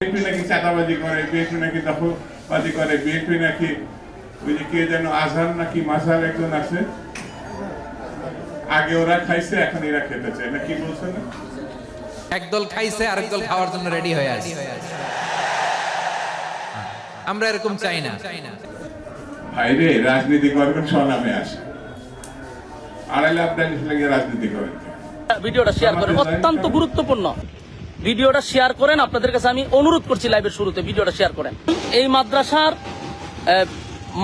BNP নাকি চাঁদাবাজি করে, বিএনপি নাকি দখলবাজি করে, বিএনপি নাকি ওই যে কে যেন আজহার নাকি মাঝার একজন আছে, আগে ওরা খাইছে এখন এরা খেতে চায় না, কি বলছে না? একদল খাইছে আরেক দল খাওয়ার জন্য রেডি হয়ে আছে। আমরা এরকম চাই না ভাইরে। রাজনীতি করবেন স্বনামে আসে, আড়াইলে আপনার লাগে রাজনীতি করেন। ভিডিওটা শেয়ার করেন, অত্যন্ত গুরুত্বপূর্ণ। ভিডিওটা শেয়ার করেন, আপনাদের কাছে আমি অনুরোধ করছি লাইভের শুরুতে ভিডিওটা শেয়ার করেন। এই মাদ্রাসার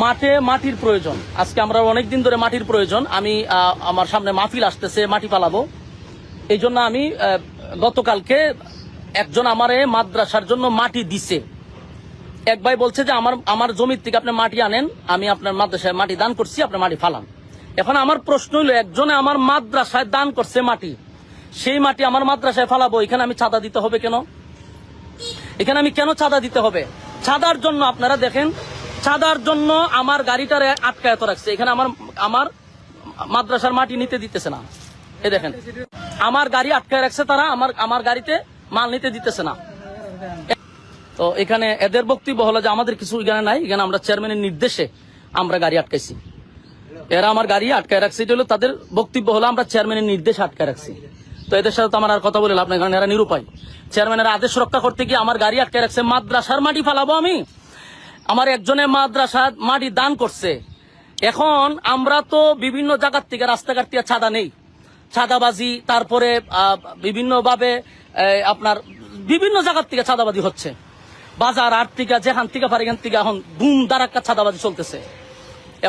মাঠে মাটির প্রয়োজন, আজকে আমরা অনেকদিন ধরে মাটির প্রয়োজন। আমি আমার সামনে মাহফিল আসতেছে, মাটি পালাবো, এই জন্য আমি গতকালকে একজন আমার মাদ্রাসার জন্য মাটি দিছে। এক ভাই বলছে যে আমার জমির থেকে আপনি মাটি আনেন, আমি আপনার মাদ্রাসায় মাটি দান করছি, আপনি মাটি ফালান। এখন আমার প্রশ্ন হইল, একজনে আমার মাদ্রাসায় দান করছে মাটি, সেই মাটি আমার মাদ্রাসায় ফালাবো, এখানে আমি চাঁদা দিতে হবে কেন? এখানে আমি কেন চাঁদা দিতে হবে? চাঁদার জন্য আপনারা দেখেন, চাঁদার জন্য আমার গাড়িটারে আটকায়ত রাখছে। এখানে আমার মাদ্রাসার মাটি নিতে দিতেছে না। এই দেখেন, আমার গাড়ি আটকায় রাখছে তারা, আমার গাড়িতে মাল নিতে দিতেছে না। তো এখানে এদের বক্তব্য হলো যে আমাদের কিছু এখানে নাই, এখানে আমরা চেয়ারম্যানের নির্দেশে আমরা গাড়ি আটকাইছি। এরা আমার গাড়ি আটকায় রাখছে, এটা হলো তাদের বক্তব্য, হলো আমরা চেয়ারম্যানের নির্দেশে আটকায় রাখছি। তো এদের সাথে তো আমার আর কথা বলে লাভ নাই, কারণ এরা নিরুপায়। চেয়ারম্যানের আদেশ রক্ষা করতে গিয়ে আমার গাড়ি আটকায় রাখছে। মাদ্রাসার মাটি ফালাবো আমি? আমার একজনে মাদ্রাসার মাটি দান করছে। এখন আমরা তো বিভিন্ন জায়গার থেকে, রাস্তাঘাট থেকে চাঁদা নেই, চাঁদাবাজি, তারপরে বিভিন্নভাবে আপনার বিভিন্ন জায়গার থেকে চাঁদাবাজি হচ্ছে, বাজার আট থেকে যেখান থেকে পারে এখান থেকে এখন ধুম ধারাক্কা চাঁদাবাজি চলতেছে।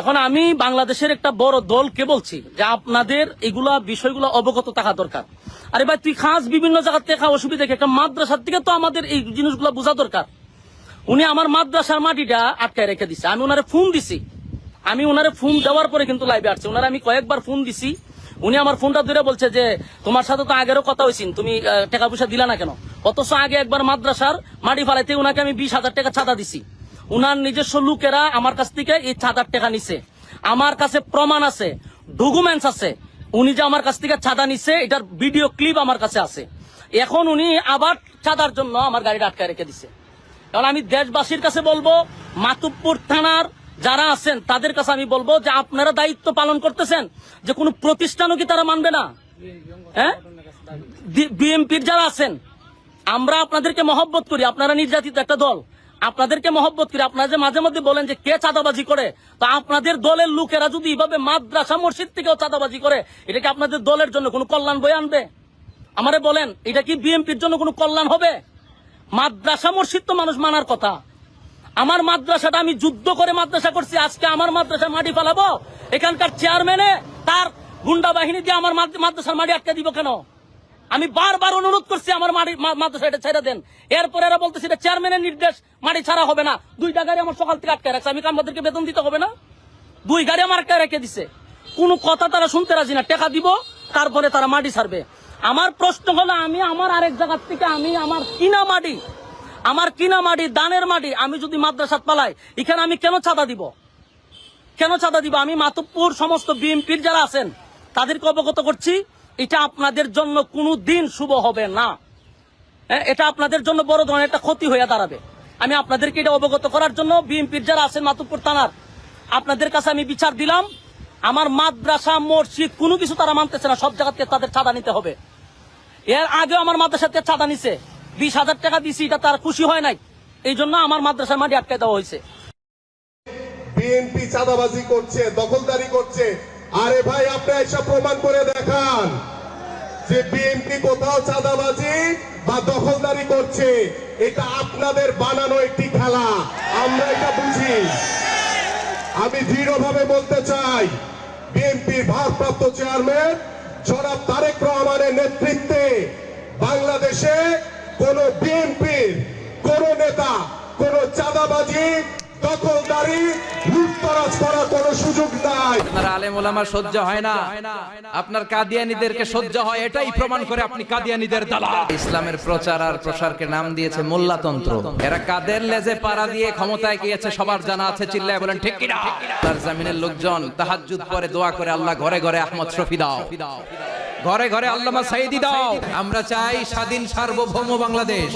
এখন আমি বাংলাদেশের একটা বড় দলকে বলছি যে আপনাদের এগুলা বিষয়গুলো অবগত থাকা দরকার। আরে ভাই, তুই খাস বিভিন্ন জায়গার থেকে, অসুবিধা কি? একটা মাদ্রাসার থেকে তো আমাদের এই জিনিসগুলো বোঝা দরকার। উনি আমার মাদ্রাসার মাটিটা আটকায় রেখে দিছে। আমি ওনারে ফোন দিছি, আমি ওনারে ফোন দেওয়ার পরে কিন্তু লাইভে আসছে। ওনারে আমি কয়েকবার ফোন দিছি, উনি আমার ফোনটা ধরে বলছে যে তোমার সাথে তো আগেরও কথা হয়েছিল, তুমি টাকা পয়সা দিলা না কেন? অথচ আগে একবার মাদ্রাসার মাটি ফালাইতে ওনাকে আমি 20,000 টাকা চাঁদা দিছি। উনার নিজস্ব লোকেরা আমার কাছ থেকে এই চাঁদার টাকা নিছে। আমার কাছে প্রমাণ আছে, ডকুমেন্টস আছে, উনি যে আমার কাছ থেকে চাঁদা নিছে এটার ভিডিও ক্লিপ আমার কাছে আছে। এখন উনি আবার চাঁদার জন্য আমার গাড়িটা আটকায় রেখে দিছে। কারণ আমি দেশবাসীর কাছে বলবো, মাতুব্বর থানার যারা আছেন তাদের কাছে আমি বলবো যে আপনারা দায়িত্ব পালন করতেছেন, যে কোনো প্রতিষ্ঠানও কি তারা মানবে না? হ্যাঁ, বিএনপির যারা আছেন, আমরা আপনাদেরকে মহব্বত করি, আপনারা নির্যাতিত একটা দল, আপনাদেরকে মহব্বত করি। আপনারা যে মাঝে মধ্যে বলেন যে কে চাঁদাবাজি করে, তো আপনাদের দলের লোকেরা যদি এইভাবে মাদ্রাসা মসজিদ থেকেও চাঁদাবাজি করে, এটা কি আপনাদের দলের জন্য কোনো কল্যাণ বয়ে আনবে? আমারে বলেন, এটা কি বিএনপির জন্য কোনো কল্যাণ হবে? মাদ্রাসা মসজিদ তো মানুষ মানার কথা। আমার মাদ্রাসাটা আমি যুদ্ধ করে মাদ্রাসা করছি, আজকে আমার মাদ্রাসা মাটি ফালাবো? এখানকার চেয়ারম্যানে তার গুন্ডা বাহিনী দিয়ে আমার মাদ্রাসার মাটি আটকে দিব কেন? আমি বারবার অনুরোধ করছি আমার মাদ্রাসা এটা ছেড়ে দেন। এরপর এরা বলতেছে এটা চেয়ারম্যানের নির্দেশ, মাটি ছাড়া হবে না। 2টা গাড়ি আমার সকাল থেকে আটকে রাখছে, আমি আমাদেরকে বেতন দিতে হবে না? 2 গাড়ি আমার আটকে রেখে দিছে, কোনো কথা তারা শুনতে রাজি না। টাকা দিব, তারপরে তারা মাটি ছাড়বে। আমার প্রশ্ন হলো, আমি আমার আরেক জায়গার থেকে আমি আমার কিনা মাটি দানের মাটি আমি যদি মাদ্রাসাত পালাই, এখানে আমি কেন চাঁদা দিব? কেন চাঁদা দিব? আমি মাতুব্বর সমস্ত বিএনপির যারা আছেন তাদেরকে অবগত করছি, এটা আপনাদের জন্য কোনো দিন শুভ হবে না। এটা আপনাদের জন্য বড় ধরনের একটা ক্ষতি হয়ে দাঁড়াবে। আমি আপনাদেরকে এটা অবগত করার জন্য বিএনপির যারা আছেন মাতুব্বর থানার, আপনাদের কাছে আমি বিচার দিলাম। আমার মাদ্রাসা মসজিদ কোনো কিছু তারা মানতেছে না, সব জায়গা থেকে তাদের চাঁদা নিতে হবে। এর আগে আমার মাদ্রাসাতে চাঁদা নিছে, 20,000 টাকা দিছি, এটা তার খুশি হয় নাই, এই জন্য আমার মাদ্রাসার মাটি আটকে দেওয়া হয়েছে। বিএনপি চাঁদাবাজি করছে, দখলদারি করছে। আরে ভাই, আপনি এসব প্রমাণ করে দেখান যে বিএনপি কোথাও চাঁদাবাজি বা দখলদারি করছে। এটা আপনাদের বানানো একটি খেলা, আমরা এটা বুঝি। আমি দৃঢ়ভাবে বলতে চাই, বিএনপির ভারপ্রাপ্ত চেয়ারম্যান জনাব তারেক রহমানের নেতৃত্বে বাংলাদেশে কোন বিএনপির কোন নেতা কোন চাঁদাবাজি, দখলদারি, লুটতরাজ করার কোন সুযোগ নাই। আপনার আলেম ওলামা সহ্য হয় না, আপনার কাদিয়ানীদেরকে সহ্য হয়, এটাই প্রমাণ করে আপনি কাদিয়ানীদের দালাল। ইসলামের প্রচার আর প্রসারকে নাম দিয়েছে মোল্লাতন্ত্র। এরা কাদের লেজে পাড়া দিয়ে ক্ষমতায় গিয়েছে সবার জানা আছে, চিল্লায় বলেন ঠিক কিনা? তার জামিনের লোকজন তাহাজ্জুদ পরে দোয়া করে, আল্লাহ ঘরে ঘরে আহমদ শফি দাও, ঘরে ঘরে আল্লামা সাইদি দাও। আমরা চাই স্বাধীন সার্বভৌম বাংলাদেশ।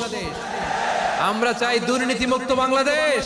আমরা চাই দুর্নীতিমুক্ত বাংলাদেশ।